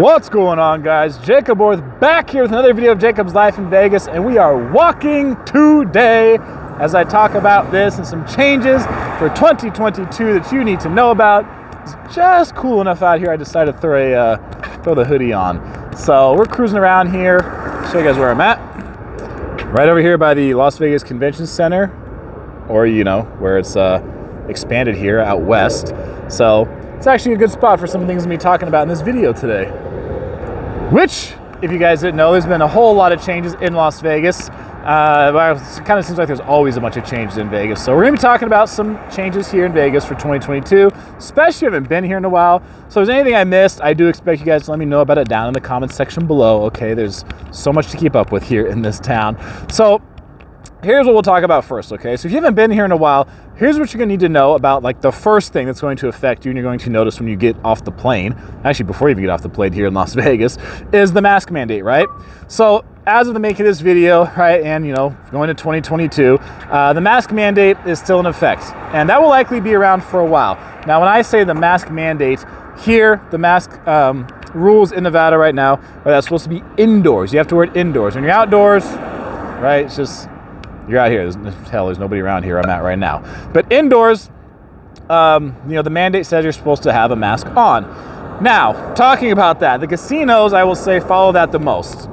What's going on, guys? Jacoborth back here with another video of Jacob's Life in Vegas, and we are walking today as I talk about this and some changes for 2022 that you need to know about. It's just cool enough out here, I decided to throw the hoodie on. So we're cruising around here. Show you guys where I'm at. Right over here by the Las Vegas Convention Center, or where it's expanded here out west. So it's actually a good spot for some of the things I'm going to be talking about in this video today. Which, if you guys didn't know, there's been a whole lot of changes in Las Vegas. It kind of seems like there's always a bunch of changes in Vegas. So we're going to be talking about some changes here in Vegas for 2022, especially if you haven't been here in a while. So if there's anything I missed, I do expect you guys to let me know about it down in the comments section below. Okay, there's so much to keep up with here in this town. So here's what we'll talk about first, okay? So if you haven't been here in a while, here's what you're gonna need to know about like the first thing that's going to affect you and you're going to notice when you get off the plane, actually before you even get off the plane here in Las Vegas, is the mask mandate, right? So as of the making of this video, right, and going to 2022, the mask mandate is still in effect, and that will likely be around for a while. Now, when I say the mask mandate, here, the mask rules in Nevada right now are that's supposed to be indoors. You have to wear it indoors. When you're outdoors, right, it's just, you're out here. There's nobody around here I'm at right now. But indoors, the mandate says you're supposed to have a mask on. Now, talking about that, the casinos, I will say, follow that the most.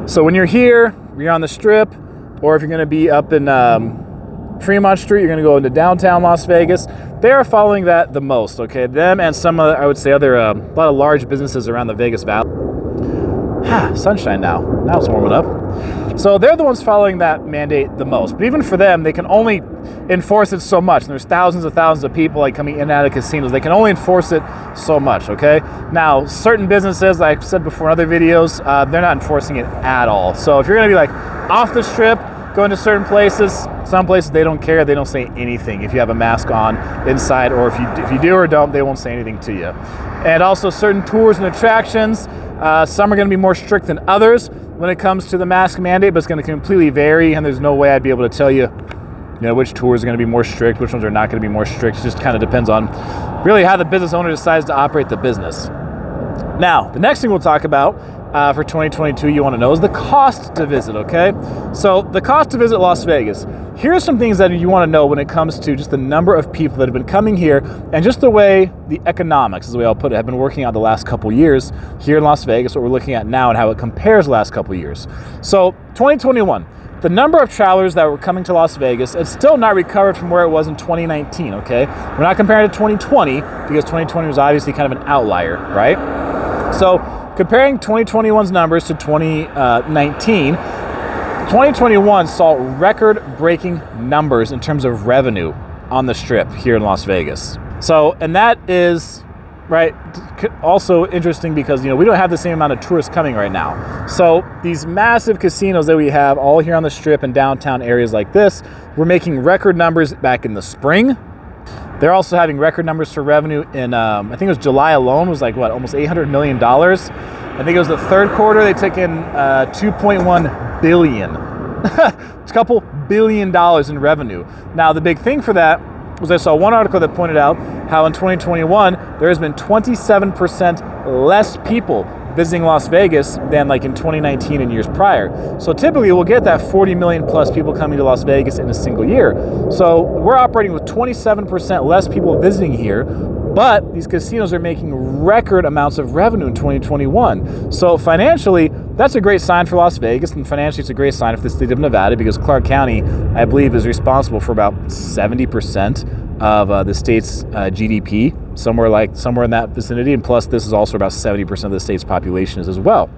So when you're here, you're on the Strip, or if you're going to be up in Fremont Street, you're going to go into downtown Las Vegas, they are following that the most, okay? Them and some of, I would say, other, a lot of large businesses around the Vegas Valley. Sunshine now. Now it's warming up. So they're the ones following that mandate the most. But even for them, they can only enforce it so much. And there's thousands of people like coming in and out of casinos. They can only enforce it so much, okay? Now, certain businesses, like I've said before in other videos, they're not enforcing it at all. So if you're going to be like off the Strip, going to certain places, some places they don't care. They don't say anything if you have a mask on inside, or if you do or don't, they won't say anything to you. And also certain tours and attractions, some are going to be more strict than others when it comes to the mask mandate, but it's going to completely vary, and there's no way I'd be able to tell you, which tours are going to be more strict, which ones are not going to be more strict. It just kind of depends on really how the business owner decides to operate the business. Now, the next thing we'll talk about for 2022 you want to know is the cost to visit, okay? So the cost to visit Las Vegas. Here are some things that you want to know when it comes to just the number of people that have been coming here and just the way the economics, is the way I'll put it, have been working out the last couple years here in Las Vegas, what we're looking at now and how it compares the last couple years. So 2021, the number of travelers that were coming to Las Vegas, it's still not recovered from where it was in 2019, okay? We're not comparing to 2020 because 2020 was obviously kind of an outlier, right? So comparing 2021's numbers to 2019, 2021 saw record-breaking numbers in terms of revenue on the Strip here in Las Vegas. So, and that is, right, also interesting because, we don't have the same amount of tourists coming right now. So these massive casinos that we have all here on the Strip and downtown areas like this, we're making record numbers back in the spring. They're also having record numbers for revenue in, I think it was July alone, was like, almost $800 million. I think it was the third quarter, they took in $2.1 billion. It's a couple $1 billion in revenue. Now, the big thing for that was I saw one article that pointed out how in 2021, there has been 27% less people visiting Las Vegas than like in 2019 and years prior. So typically we'll get that 40 million plus people coming to Las Vegas in a single year. So we're operating with 27% less people visiting here, but these casinos are making record amounts of revenue in 2021. So financially, that's a great sign for Las Vegas, and financially it's a great sign for the state of Nevada because Clark County, I believe, is responsible for about 70% of the state's GDP, somewhere in that vicinity, and plus this is also about 70% of the state's population as well.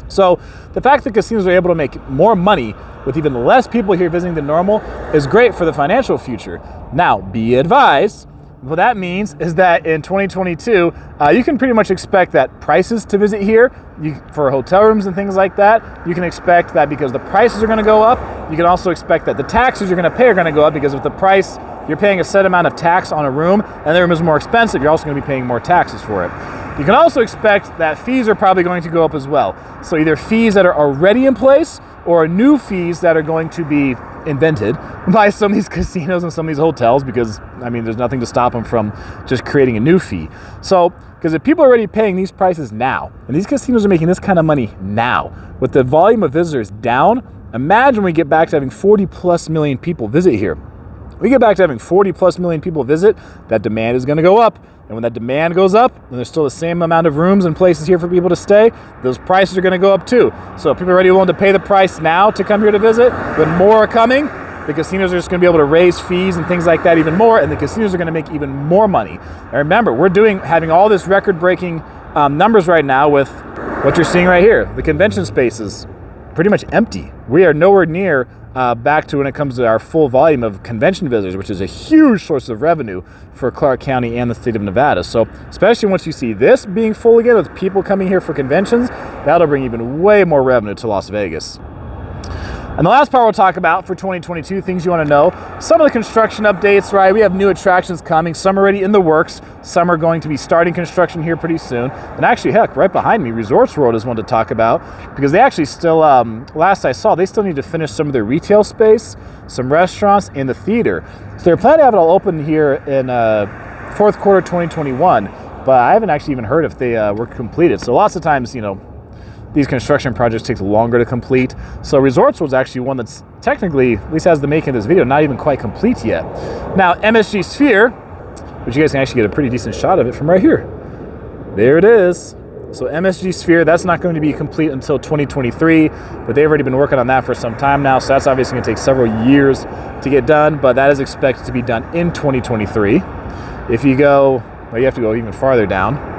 So the fact that casinos are able to make more money with even less people here visiting than normal is great for the financial future. Now, be advised, what that means is that in 2022, you can pretty much expect that prices to visit here, for hotel rooms and things like that, you can expect that because the prices are going to go up, you can also expect that the taxes you're going to pay are going to go up because if the price, you're paying a set amount of tax on a room and the room is more expensive, you're also going to be paying more taxes for it. You can also expect that fees are probably going to go up as well. So either fees that are already in place or new fees that are going to be invented by some of these casinos and some of these hotels, because I mean, there's nothing to stop them from just creating a new fee. So, because if people are already paying these prices now, and these casinos are making this kind of money now, with the volume of visitors down, imagine we get back to having 40 plus million people visit here. We get back to having 40 plus million people visit, that demand is going to go up. And when that demand goes up, and there's still the same amount of rooms and places here for people to stay, those prices are going to go up too. So if people are already willing to pay the price now to come here to visit, but more are coming, the casinos are just going to be able to raise fees and things like that even more, and the casinos are going to make even more money. And remember, we're having all this record-breaking numbers right now with what you're seeing right here. The convention space is pretty much empty. We are nowhere near back to when it comes to our full volume of convention visitors, which is a huge source of revenue for Clark County and the state of Nevada. So especially once you see this being full again with people coming here for conventions, that'll bring even way more revenue to Las Vegas. And the last part we'll talk about for 2022, things you want to know, some of the construction updates, right? We have new attractions coming. Some are already in the works. Some are going to be starting construction here pretty soon. And actually, heck, right behind me, Resorts World is one to talk about, because they actually still, last I saw, they still need to finish some of their retail space, some restaurants, and the theater. So they're planning to have it all open here in fourth quarter 2021, but I haven't actually even heard if they were completed. So lots of times, these construction projects take longer to complete. So Resorts was actually one that's technically, at least as the making of this video, not even quite complete yet. Now, MSG Sphere, which you guys can actually get a pretty decent shot of it from right here. There it is. So MSG Sphere, that's not going to be complete until 2023, but they've already been working on that for some time now. So that's obviously going to take several years to get done, but that is expected to be done in 2023. If you go, well, you have to go even farther down.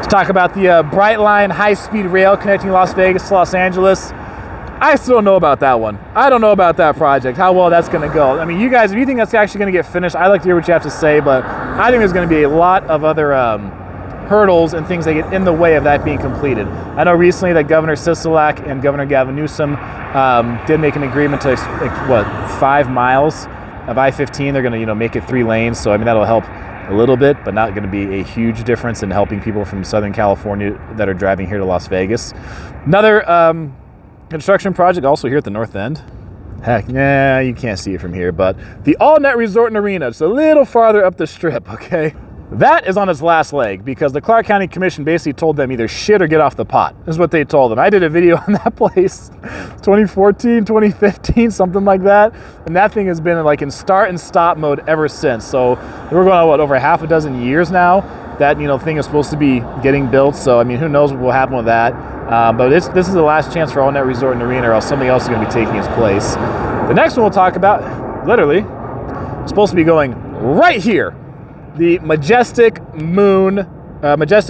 To talk about the Bright Line high-speed rail connecting Las Vegas to Los Angeles. I still don't know about that one. I don't know about that project, how well that's going to go. I mean, you guys, if you think that's actually going to get finished, I'd like to hear what you have to say, but I think there's going to be a lot of other hurdles and things that get in the way of that being completed. I know recently that Governor Sisolak and Governor Gavin Newsom did make an agreement to, 5 miles of I-15. They're going to, make it 3 lanes, so I mean, that'll help a little bit, but not going to be a huge difference in helping people from Southern California that are driving here to Las Vegas. Another construction project also here at the north end. Heck, yeah, you can't see it from here, but the All-Net Resort and Arena. It's a little farther up the strip, okay? That is on its last leg because the Clark County Commission basically told them either shit or get off the pot. This is what they told them. I did a video on that place 2014, 2015, something like that. And that thing has been in start and stop mode ever since. So we're going on, over half a dozen years now that, thing is supposed to be getting built. So, I mean, who knows what will happen with that. But this is the last chance for All-Net Resort and Arena, or else something else is going to be taking its place. The next one we'll talk about, literally, is supposed to be going right here. The Majestic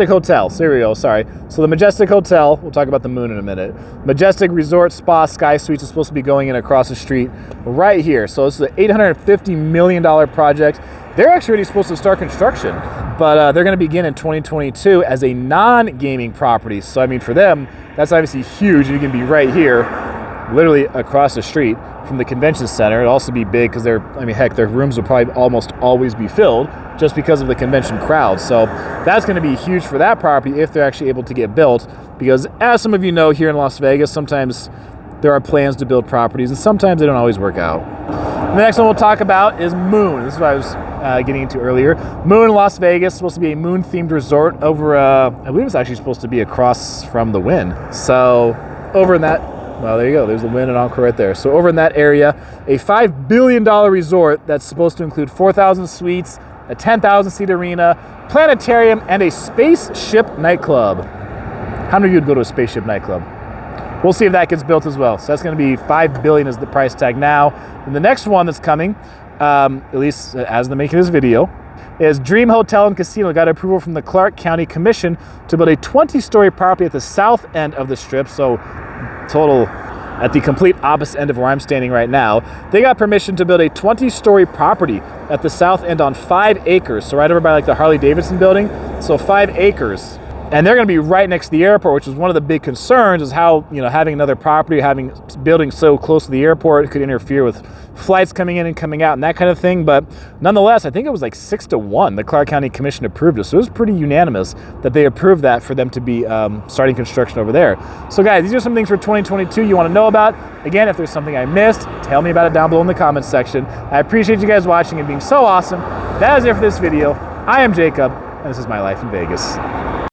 Hotel. There we go, sorry. So the Majestic Hotel, we'll talk about the Moon in a minute. Majestic Resort Spa Sky Suites is supposed to be going in across the street right here. So this is an $850 million project. They're actually already supposed to start construction, but they're going to begin in 2022 as a non-gaming property. So I mean, for them, that's obviously huge. You can be right here, literally across the street from the convention center. It'll also be big because their rooms will probably almost always be filled just because of the convention crowd. So that's going to be huge for that property if they're actually able to get built, because as some of you know, here in Las Vegas, sometimes there are plans to build properties and sometimes they don't always work out. The next one we'll talk about is Moon. This is what I was getting into earlier. Moon in Las Vegas, supposed to be a moon-themed resort over, I believe it's actually supposed to be across from the Wynn. So over in that, well, there you go. There's the Wynn and Encore right there. So over in that area, a $5 billion resort that's supposed to include 4,000 suites, a 10,000-seat arena, planetarium, and a spaceship nightclub. How many of you would go to a spaceship nightclub? We'll see if that gets built as well. So that's going to be $5 billion is the price tag now. And the next one that's coming, at least as the making of this video, is Dream Hotel and Casino got approval from the Clark County Commission to build a 20-story property at the south end of the strip. So total at the complete opposite end of where I'm standing right now. They got permission to build a 20-story property at the south end on 5 acres. So right over by the Harley-Davidson building. So 5 acres. And they're going to be right next to the airport, which is one of the big concerns, is how, having another property, having buildings so close to the airport could interfere with flights coming in and coming out and that kind of thing. But nonetheless, I think it was like 6-1. The Clark County Commission approved it. So it was pretty unanimous that they approved that for them to be starting construction over there. So guys, these are some things for 2022 you want to know about. Again, if there's something I missed, tell me about it down below in the comments section. I appreciate you guys watching and being so awesome. That is it for this video. I am Jacob, and this is My Life in Vegas.